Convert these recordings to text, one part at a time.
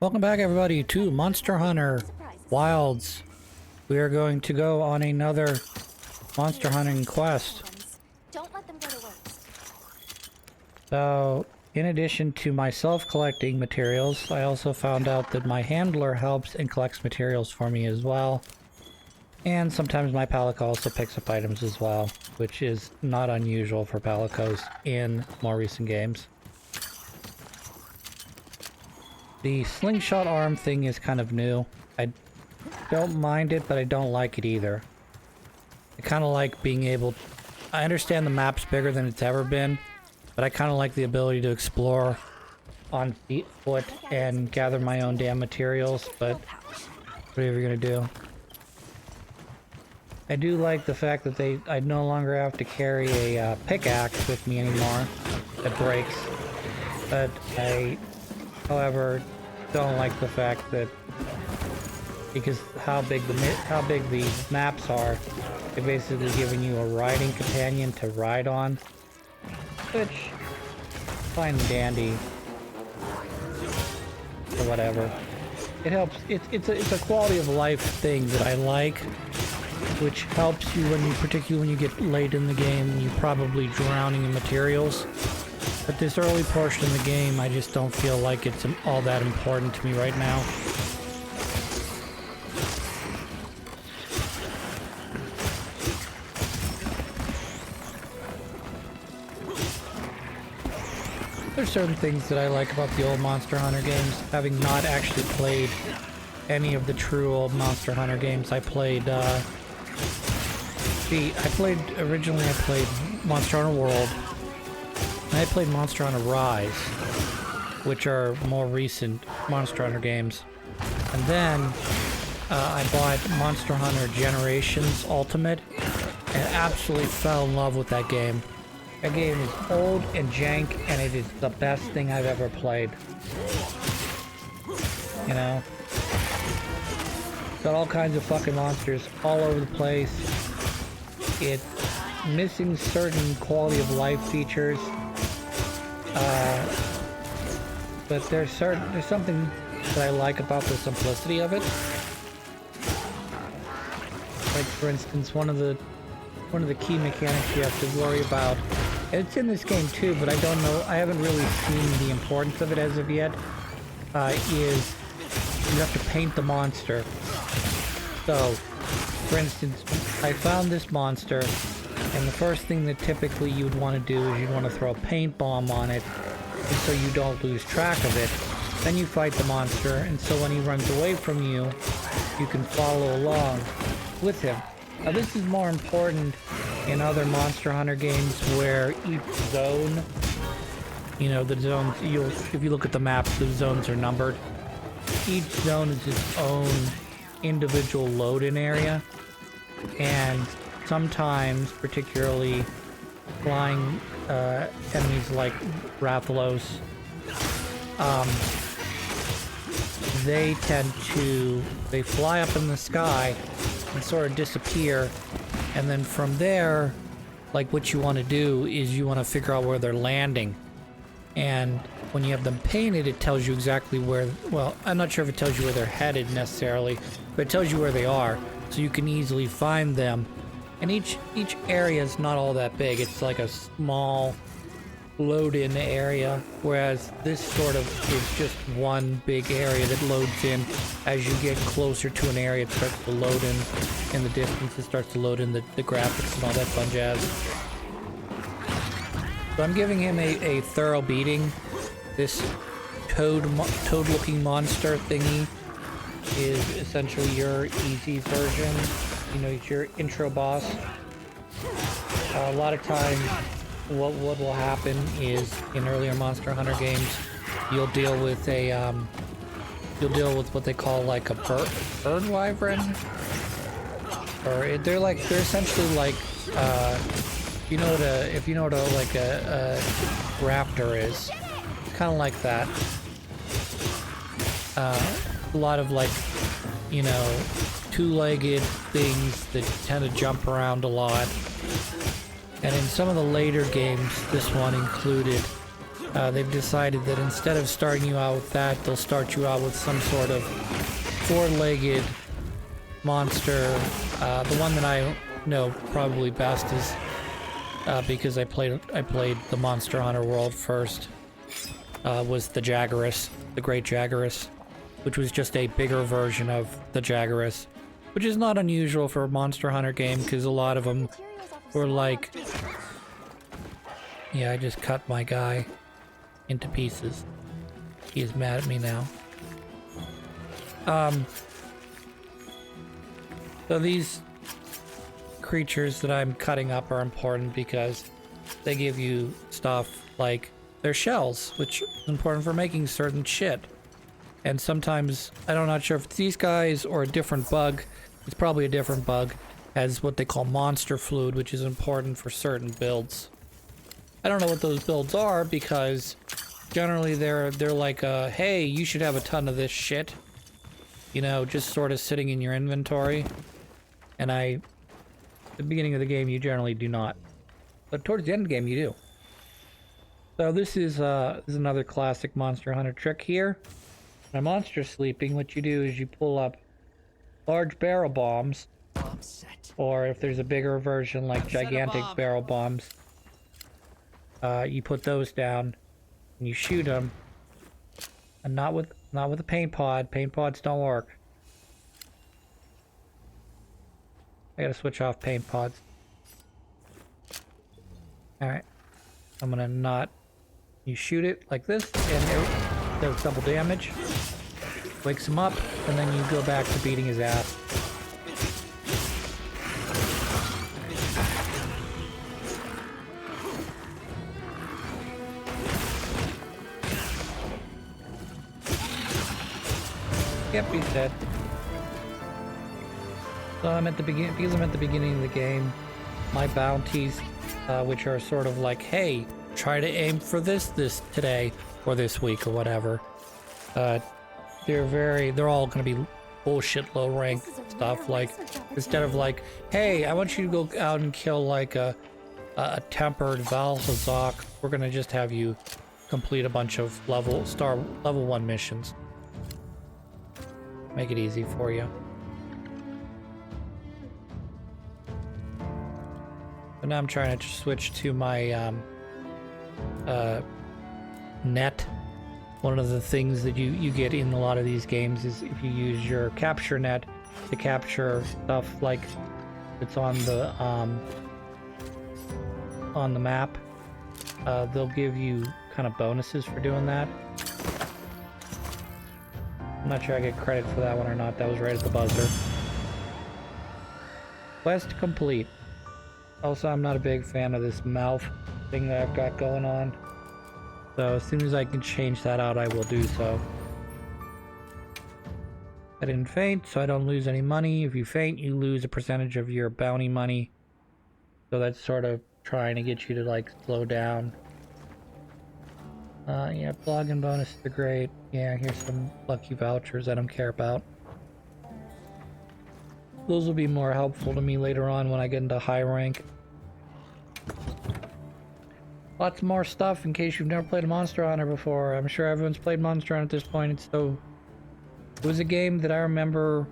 Welcome back, everybody, to Monster Hunter Wilds. We are going to go on another monster hunting quest. Don't let them go to waste. So, in addition to myself collecting materials, I also found out that my handler helps and collects materials for me as well. And sometimes my palico also picks up items as well, which is not unusual for palicos in more recent games. The slingshot arm thing is kind of new. I don't mind it, but I don't like it either. I kind of like being able... I understand the map's bigger than it's ever been, but I kind of like the ability to explore on foot and gather my own damn materials, but whatever you're gonna do. I do like the fact that I no longer have to carry a pickaxe with me anymore that breaks, but I... However, don't like the fact that because how big the maps are, they're basically giving you a riding companion to ride on, which fine and dandy or whatever. It helps. It's a quality of life thing that I like, which helps you particularly when you get late in the game and you're probably drowning in materials. But this early portion of the game, I just don't feel like it's all that important to me right now. There's certain things that I like about the old Monster Hunter games, having not actually played any of the true old Monster Hunter games. Originally I played Monster Hunter World. I played Monster Hunter Rise, which are more recent Monster Hunter games. And then I bought Monster Hunter Generations Ultimate and absolutely fell in love with that game. That game is old and jank, and it is the best thing I've ever played. You know? Got all kinds of fucking monsters all over the place. It's missing certain quality of life features. But there's something that I like about the simplicity of it. Like, for instance, one of the key mechanics you have to worry about, and it's in this game too, but I haven't really seen the importance of it as of yet, is you have to paint the monster. So, for instance, I found this monster, and the first thing that typically you would want to do is you'd want to throw a paint bomb on it, and so you don't lose track of it. Then you fight the monster, and so when he runs away from you, you can follow along with him. Now this is more important in other Monster Hunter games where each zone, you know, the zones, if you look at the map, the zones are numbered. Each zone is its own individual load-in area, and sometimes, particularly flying enemies like Rathalos, they fly up in the sky and sort of disappear, and then from there, like, what you want to do is you want to figure out where they're landing. And when you have them painted, it tells you exactly where, well, I'm not sure if it tells you where they're headed necessarily, but it tells you where they are, so you can easily find them. And each area is not all that big. It's like a small load-in area, whereas this sort of is just one big area that loads in. As you get closer to an area, it starts to load in the distance. It starts to load in the graphics and all that fun jazz. So I'm giving him a thorough beating. This toad-looking monster thingy is essentially your easy version. You know, it's your intro boss. A lot of times, what will happen is in earlier Monster Hunter games, you'll deal with what they call like a bird wyvern, or they're essentially like if you know what a raptor is, kind of like that. A lot of, like, you know, two-legged things that tend to jump around a lot. And in some of the later games, this one included they've decided that instead of starting you out with that, they'll start you out with some sort of four-legged monster. The one that I know probably best is because I played the Monster Hunter World first. Was the Jaggeris, the Great Jaggeris, which was just a bigger version of the Jaggeris, which is not unusual for a Monster Hunter game because a lot of them were like, yeah, I just cut my guy into pieces. He is mad at me now. So these creatures that I'm cutting up are important because they give you stuff like their shells, which is important for making certain shit. And sometimes, I'm not sure if it's these guys or a different bug, it's probably a different bug, has what they call monster fluid, which is important for certain builds. I don't know what those builds are because generally they're like, hey, you should have a ton of this shit. You know, just sort of sitting in your inventory. And at the beginning of the game, you generally do not. But towards the end of the game, you do. So this is another classic Monster Hunter trick here. When a monster's sleeping, what you do is you pull up large barrel bombs. Or if there's a bigger version like gigantic barrel bombs, you put those down and you shoot them. And not with a paint pod. Paint pods don't work. I gotta switch off paint pods. Alright. I'm gonna not... You shoot it like this, and it does double damage. Wakes him up, and then you go back to beating his ass. Yep, he's dead. So I'm at the beginning, because I'm at the beginning of the game, my bounties, which are sort of like, hey, try to aim for this today, or this week, or whatever. They're all gonna be bullshit low rank stuff, like, instead of like, hey, I want you to go out and kill like a tempered Valhazak, we're gonna just have you complete a bunch of level 1 missions. Make it easy for you. But now I'm trying to switch to my net. One of the things that you get in a lot of these games is if you use your capture net to capture stuff like it's on the map, they'll give you kind of bonuses for doing that. I'm not sure I get credit for that one or not. That was right at the buzzer. Quest complete. Also, I'm not a big fan of this mouth thing that I've got going on. So as soon as I can change that out, I will do so. I didn't faint, so I don't lose any money. If you faint, you lose a percentage of your bounty money. So that's sort of trying to get you to like slow down. Yeah, login bonuses are great. Yeah, here's some lucky vouchers I don't care about. Those will be more helpful to me later on when I get into high rank. Lots more stuff in case you've never played a Monster Hunter before. I'm sure everyone's played Monster Hunter at this point. It was a game that I remember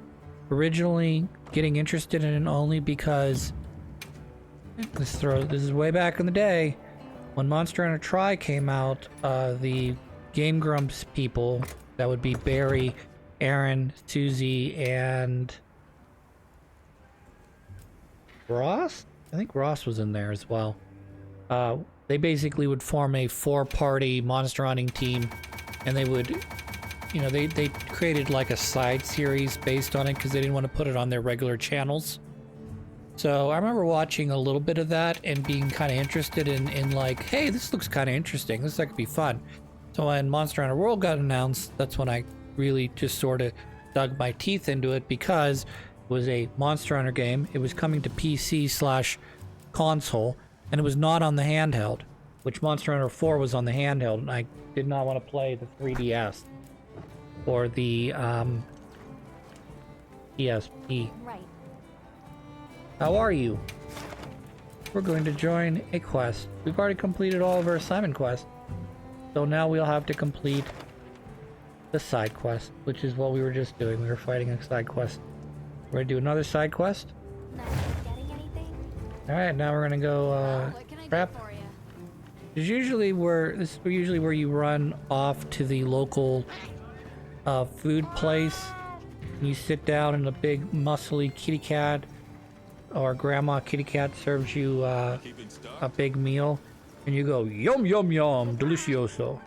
originally getting interested in only because this is way back in the day when Monster Hunter Tri came out. The Game Grumps people, that would be Barry, Aaron, Susie, and Ross? I think Ross was in there as well. They basically would form a 4-party monster hunting team, and they would, you know, they created like a side series based on it because they didn't want to put it on their regular channels. So I remember watching a little bit of that and being kind of interested in like, hey, this looks kind of interesting. This could be fun. So when Monster Hunter World got announced, that's when I really just sort of dug my teeth into it because it was a Monster Hunter game. It was coming to PC/console. And it was not on the handheld, which Monster Hunter 4 was on the handheld, and I did not want to play the 3DS or the PSP. Right. How are you? We're going to join a quest. We've already completed all of our assignment quests. So now we'll have to complete the side quest, which is what we were just doing. We were fighting a side quest. We're gonna do another side quest. Not getting anything? Alright, now we're gonna go, What can I prep. do for you? This is usually where you run off to the local food place. And you sit down and a big muscly kitty cat or grandma kitty cat serves you a big meal. And you go, yum, yum, yum, delicioso.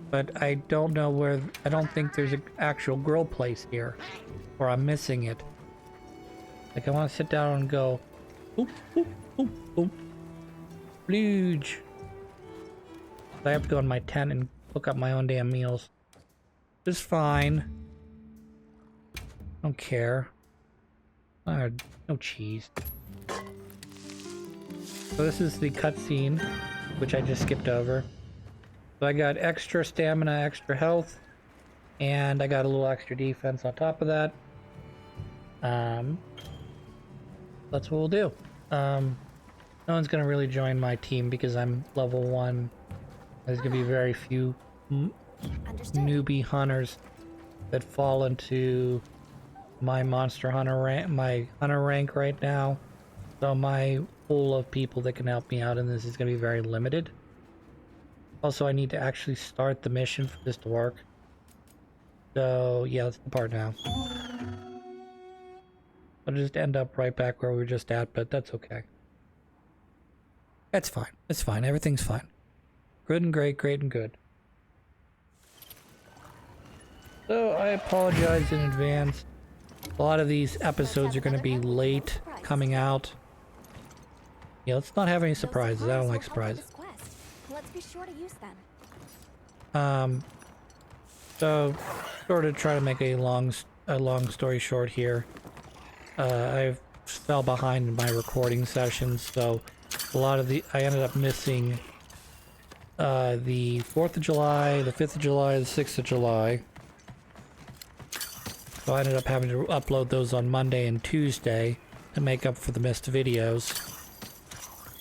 But I don't know where, I don't think there's an actual grill place here. Or I'm missing it. Like I want to sit down and go, oop, oop, oop, oop. Luge. I have to go in my tent and cook up my own damn meals. It's fine. Don't care. No cheese. So this is the cutscene, which I just skipped over. So I got extra stamina, extra health, and I got a little extra defense on top of that. That's what we'll do. No one's gonna really join my team because I'm level 1. There's gonna be very few newbie hunters that fall into my monster hunter rank, my hunter rank right now. So my pool of people that can help me out in this is gonna be very limited. Also, I need to actually start the mission for this to work. So yeah, that's the part now. I'll just end up right back where we were just at, but that's okay. That's fine. It's fine. Everything's fine. Good and great, great and good. So I apologize in advance. A lot of these episodes are going to be late coming out. Yeah, let's not have any surprises. I don't like surprises. Let's be sure to use them. So sort of try to make a long story short here. I fell behind in my recording sessions, so a lot of I ended up missing the 4th of July, the 5th of July, the 6th of July. So I ended up having to upload those on Monday and Tuesday to make up for the missed videos.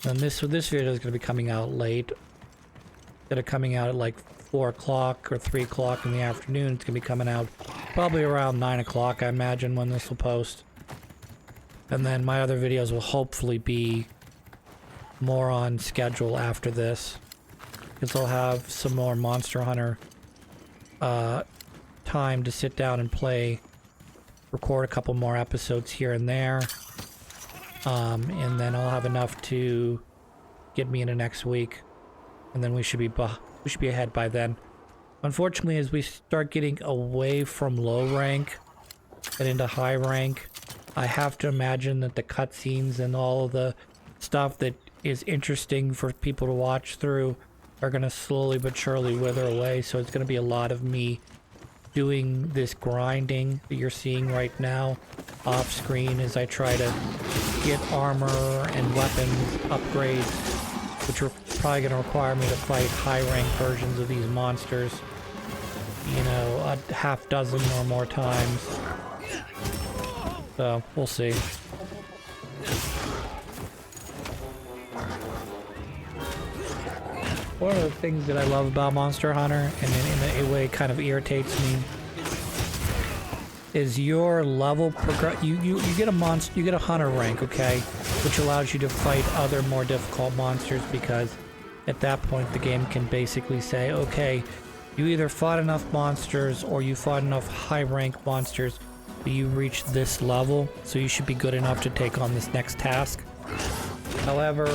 And this video is going to be coming out late. Instead of coming out at like 4 o'clock or 3 o'clock in the afternoon, it's going to be coming out probably around 9 o'clock, I imagine, when this will post. And then my other videos will hopefully be more on schedule after this. Because I'll have some more Monster Hunter time to sit down and play, record a couple more episodes here and there. And then I'll have enough to get me into next week. And then we should be ahead by then. Unfortunately, as we start getting away from low rank and into high rank, I have to imagine that the cutscenes and all of the stuff that is interesting for people to watch through are going to slowly but surely wither away. So it's going to be a lot of me doing this grinding that you're seeing right now off screen as I try to get armor and weapons upgrades, which are probably going to require me to fight high rank versions of these monsters, you know, a half dozen or more times. So we'll see. One of the things that I love about Monster Hunter, and in a way it kind of irritates me, is your level progress. You get a hunter rank, okay, which allows you to fight other more difficult monsters, because at that point the game can basically say, okay, you either fought enough monsters or you fought enough high rank monsters, but you reach this level, so you should be good enough to take on this next task. However,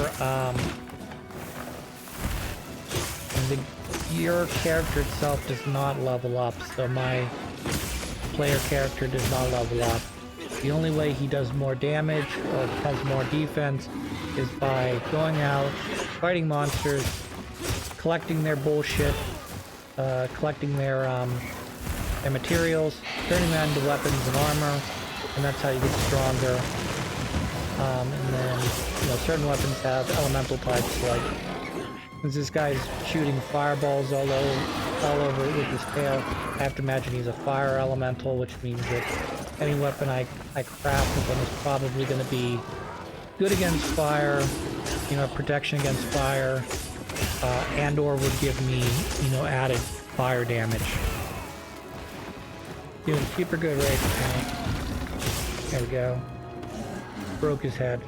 your character itself does not level up, so my player character does not level up. The only way he does more damage or has more defense is by going out, fighting monsters, collecting their bullshit, collecting their materials, turning that into weapons and armor, and that's how you get stronger. And then, you know, certain weapons have elemental types, like since this guy's shooting fireballs all over with his tail, I have to imagine he's a fire elemental, which means that any weapon I craft with him is probably going to be good against fire, you know, protection against fire, and/or would give me, you know, added fire damage. Doing super good right now. There we go. Broke his head.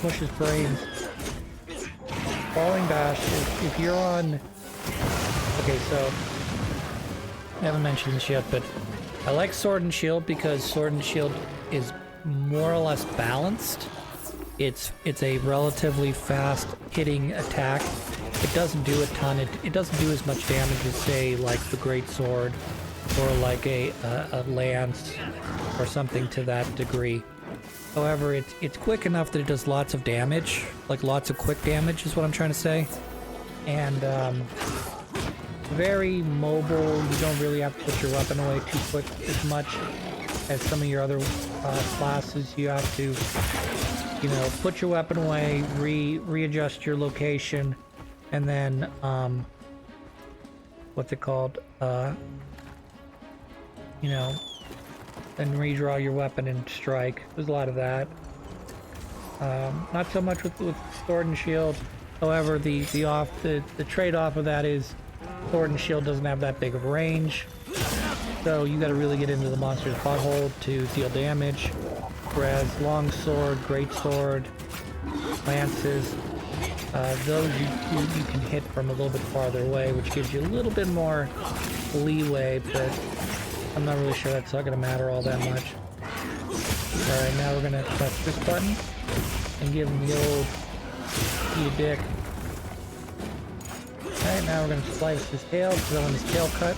Push his brains. Falling Bash, if you're on... Okay, so... I haven't mentioned this yet, but I like Sword and Shield because Sword and Shield is more or less balanced. It's a relatively fast hitting attack. It doesn't do a ton. It doesn't do as much damage as, say, like the Great Sword or like a lance or something to that degree. However, it's quick enough that it does lots of damage, like lots of quick damage is what I'm trying to say. And very mobile. You don't really have to put your weapon away too quick as much as some of your other classes. You have to, you know, put your weapon away, readjust your location, and then what's it called? You know, then redraw your weapon and strike. There's a lot of that. Not so much with Sword and Shield. However, the trade-off of that is Sword and Shield doesn't have that big of a range. So you gotta really get into the monster's butthole to deal damage. Whereas Long Sword, Great Sword, Lances, those you can hit from a little bit farther away, which gives you a little bit more leeway, but I'm not really sure that's not going to matter all that much. Alright, now we're going to press this button and give him the old you dick. Alright, now we're going to slice his tail because I want his tail cut.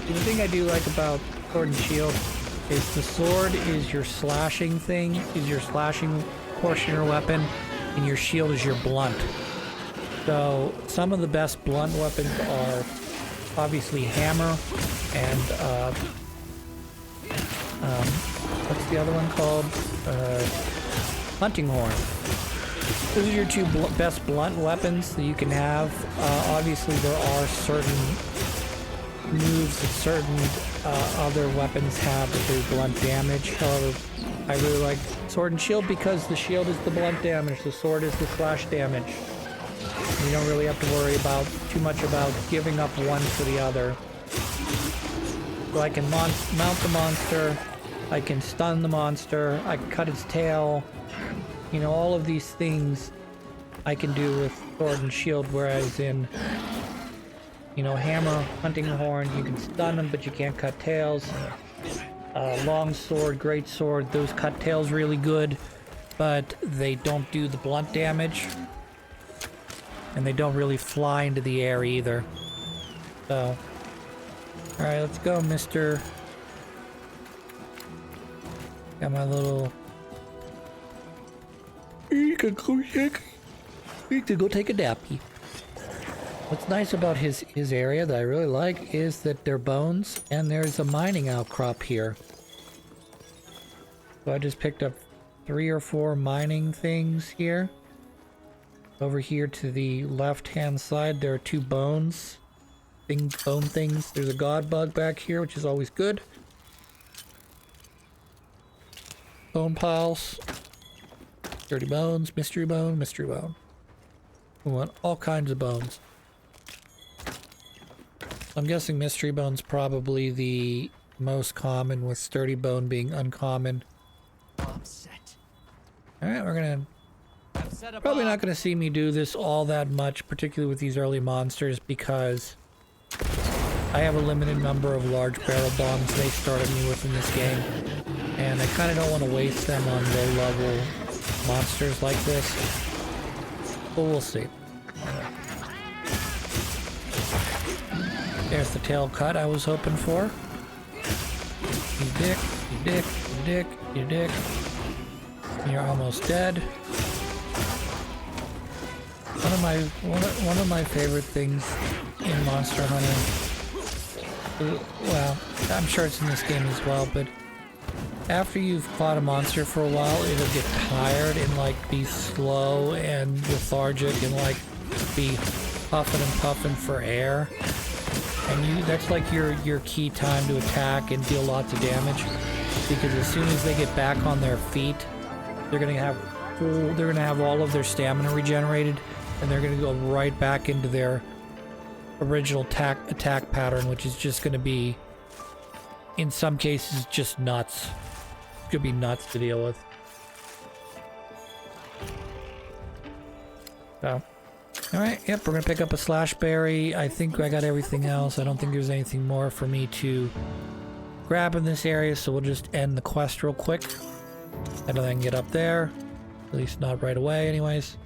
The thing I do like about Sword and Shield is the sword is your slashing thing, is your slashing portion of your weapon, and your shield is your blunt. So some of the best blunt weapons are obviously hammer and what's the other one called? Hunting horn. Those are your two best blunt weapons that you can have. Obviously there are certain moves that certain other weapons have that do blunt damage. However, I really like Sword and Shield because the shield is the blunt damage, the sword is the slash damage. You don't really have to worry about too much about giving up one for the other. So I can mount the monster, I can stun the monster, I can cut its tail. You know, all of these things I can do with Sword and Shield, whereas in, you know, hammer, hunting horn, you can stun them, but you can't cut tails. Long sword, great sword, those cut tails really good, but they don't do the blunt damage. And they don't really fly into the air either. So, alright, let's go, mister. Got my little... You can go take a dappy. What's nice about his area that I really like is that they're bones, and there's a mining outcrop here. So I just picked up 3 or 4 mining things here. Over here to the left-hand side, there are 2 bones. Bone things. There's a god bug back here, which is always good. Bone piles. Dirty bones, mystery bone, mystery bone. We want all kinds of bones. I'm guessing mystery bone's probably the most common, with sturdy bone being uncommon. Alright, we're gonna... Probably not going to see me do this all that much, particularly with these early monsters, because I have a limited number of large barrel bombs they started me with in this game, and I kind of don't want to waste them on low-level monsters like this, but we'll see. There's the tail cut I was hoping for. You dick, you dick, you dick, you dick. You're almost dead. One of my favorite things in Monster Hunter, well, I'm sure it's in this game as well, but after you've fought a monster for a while, it'll get tired and like be slow and lethargic and like be huffing and puffing for air. And that's like your key time to attack and deal lots of damage. Because as soon as they get back on their feet, they're gonna have all of their stamina regenerated, and they're gonna go right back into their original attack pattern, which is just gonna be, in some cases, just nuts. It's gonna be nuts to deal with. So, alright, yep, we're gonna pick up a slash berry. I think I got everything else. I don't think there's anything more for me to grab in this area, so we'll just end the quest real quick. I don't think I can get up there. At least not right away, anyways.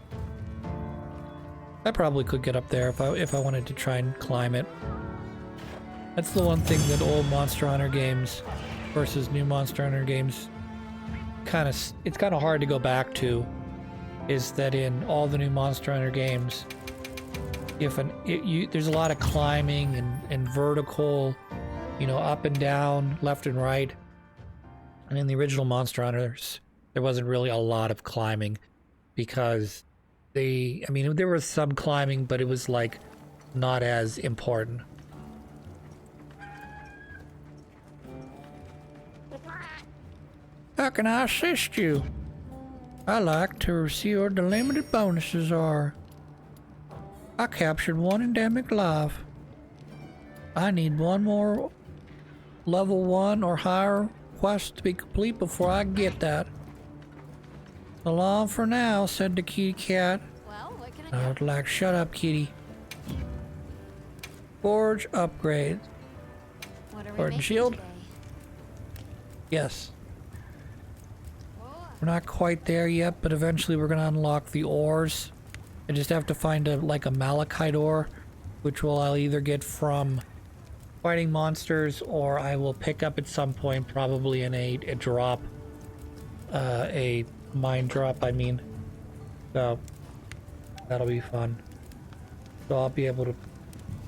I probably could get up there if I wanted to try and climb it. That's the one thing that old Monster Hunter games versus new Monster Hunter games it's kind of hard to go back to, is that in all the new Monster Hunter games, there's a lot of climbing and vertical, you know, up and down, left and right. And in the original Monster Hunters, there wasn't really a lot of climbing because I mean, there was some climbing, but it was like not as important. How can I assist you? I like to see what the limited bonuses are. I captured one endemic life. I need one more level 1 or higher quest to be complete before I get that. So long for now, said the kitty cat. Well, what can I I would like, shut up, kitty. Forge upgrades. What are we Sword and making shield? today? Yes. We're not quite there yet, but eventually we're gonna unlock the ores. I just have to find a malachite ore, which I'll either get from fighting monsters, or I will pick up at some point, probably in a drop, a mine drop, I mean. So that'll be fun. So I'll be able to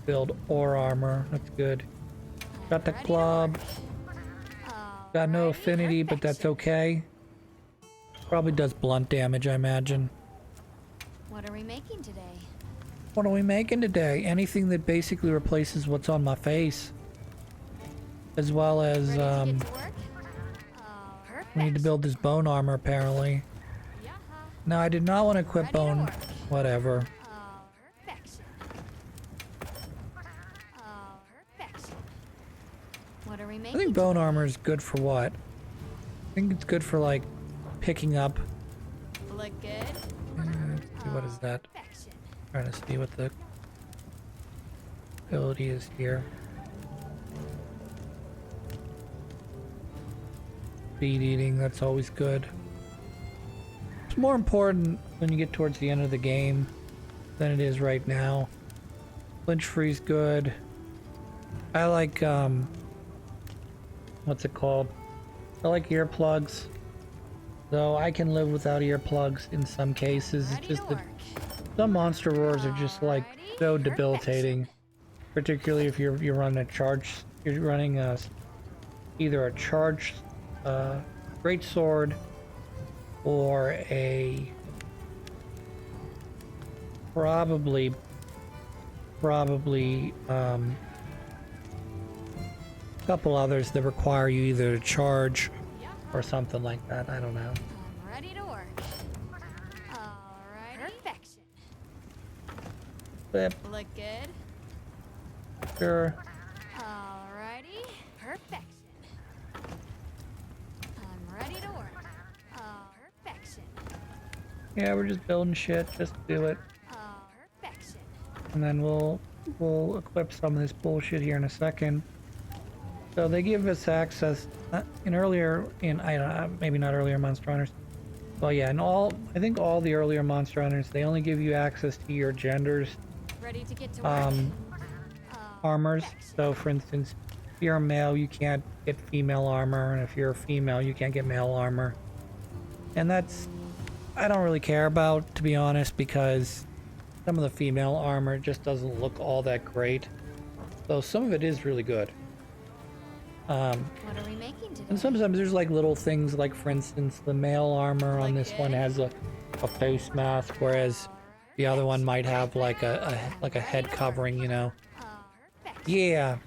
build ore armor. That's good. Got the club. Got no affinity, but that's okay. Probably does blunt damage, I imagine. What are we making today? What are we making today? Anything that basically replaces what's on my face. As well as, Ready to get to work? we need to build this bone armor, apparently. No, I did not want to equip Ready to bone. work. Whatever. Perfection. Perfection. What are we I making? think bone armor is good for what? I think it's good for, like, picking up. Look good. What is that? Perfection. Trying to see what the ability is here. Speed eating, that's always good. It's more important when you get towards the end of the game than it is right now. Flinch free's good. I like, what's it called? I like earplugs. Though I can live without earplugs in some cases. It's just that some monster roars are just like so debilitating. Particularly if you're running a charge, you're running either a charged great sword or a probably a couple others that require you either to charge or something like that. I don't know. I'm ready to work. Alrighty. Perfection. Flip. Look good. Sure. Alrighty. Perfection. I'm ready to work. Perfection. Yeah, we're just building shit. Just do it. Perfection. And then we'll equip some of this bullshit here in a second. So they give us access I don't know, maybe not earlier Monster Hunters. Well, yeah, I think all the earlier Monster Hunters, they only give you access to your gender's Ready to get to work. armors. So for instance, if you're a male, you can't get female armor, and if you're a female, you can't get male armor. And I don't really care about, to be honest, because some of the female armor just doesn't look all that great. Though some of it is really good. What are we making today? And sometimes there's like little things, like for instance, the male armor on this one has a face mask, whereas the other one might have like a head covering, you know. Yeah.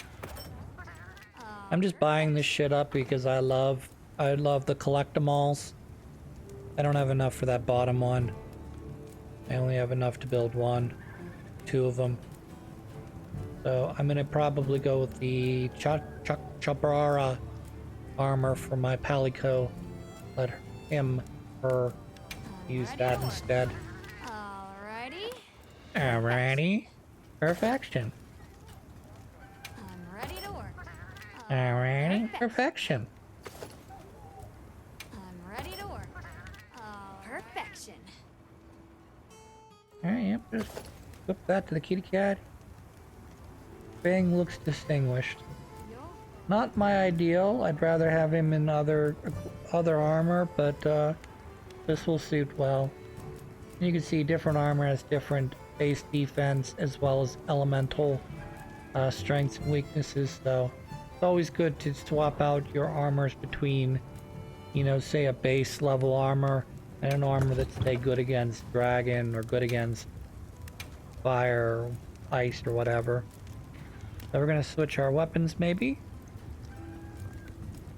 I'm just buying this shit up because I love the collectibles. I don't have enough for that bottom one. I only have enough to build two of them. So I'm gonna probably go with the Chabrara armor for my Palico. Let her use that instead. Alrighty. Alrighty. Perfection. I'm ready to work. Alrighty. Perfection. I'm ready to work. Perfection. Alright, yep, just flip that to the kitty cat. Bang looks distinguished. Not my ideal. I'd rather have him in other armor, but this will suit well. You can see different armor has different base defense as well as elemental strengths and weaknesses, so it's always good to swap out your armors between, you know, say a base level armor and an armor that's, say, good against dragon or good against fire or ice or whatever. So we're gonna switch our weapons maybe.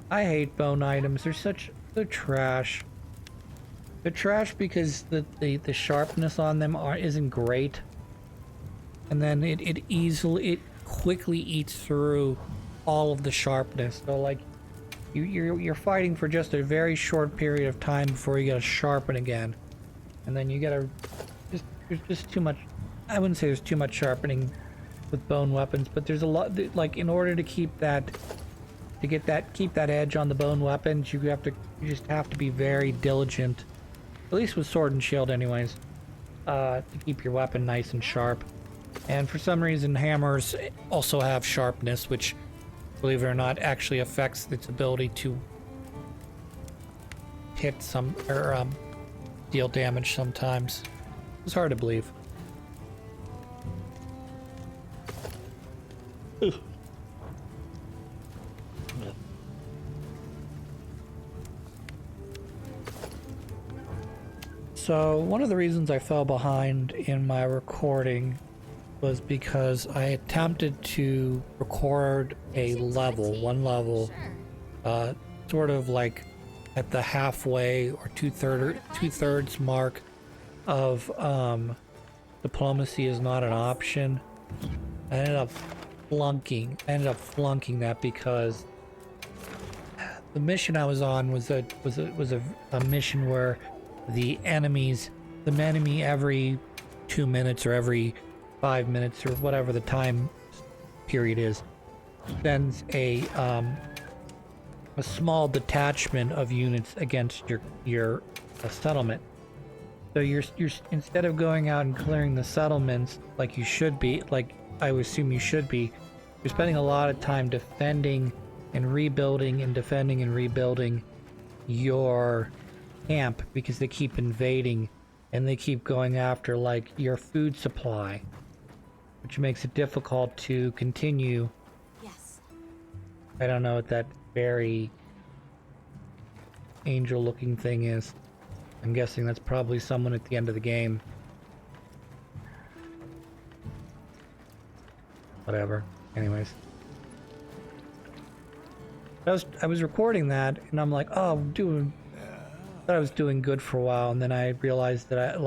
I hate bone items. They're trash. They're trash because the sharpness on them isn't great. And then it quickly eats through all of the sharpness. So like you're fighting for just a very short period of time before you gotta sharpen again. And then you gotta there's just too much. I wouldn't say there's too much sharpening with bone weapons, but there's a lot, like, in order to keep that edge on the bone weapons, you just have to be very diligent, at least with sword and shield anyways, to keep your weapon nice and sharp. And for some reason hammers also have sharpness, which, believe it or not, actually affects its ability to hit some or deal damage sometimes. It's hard to believe. So one of the reasons I fell behind in my recording was because I attempted to record one level, sort of like at the halfway or two-thirds mark of diplomacy is not an option. I ended up flunking that because the mission I was on was a mission where the enemy every 2 minutes or every 5 minutes or whatever the time period is sends a small detachment of units against your settlement. So you're instead of going out and clearing the settlements like you should be, like I would assume you should be, you're spending a lot of time defending and rebuilding and defending and rebuilding your camp because they keep invading and they keep going after like your food supply, which makes it difficult to continue. Yes. I don't know what that very angel looking thing is. I'm guessing that's probably someone at the end of the game. Whatever. Anyways. I was recording that and I'm like, oh, thought I was doing good for a while, and then I realized that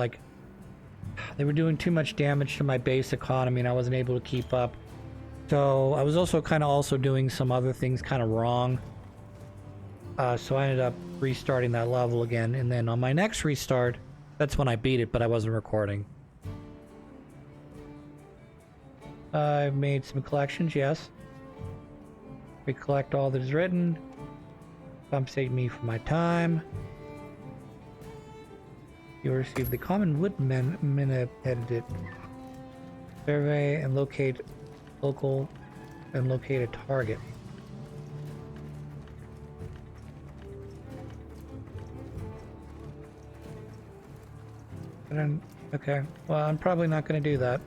they were doing too much damage to my base economy and I wasn't able to keep up. So I was also kind of doing some other things kind of wrong. So I ended up restarting that level again, and then on my next restart, that's when I beat it, but I wasn't recording. I've made some collections, yes. Recollect all that is written. Compensate me for my time. You'll receive the common woodman edited. Survey and locate a target. Okay, well, I'm probably not going to do that.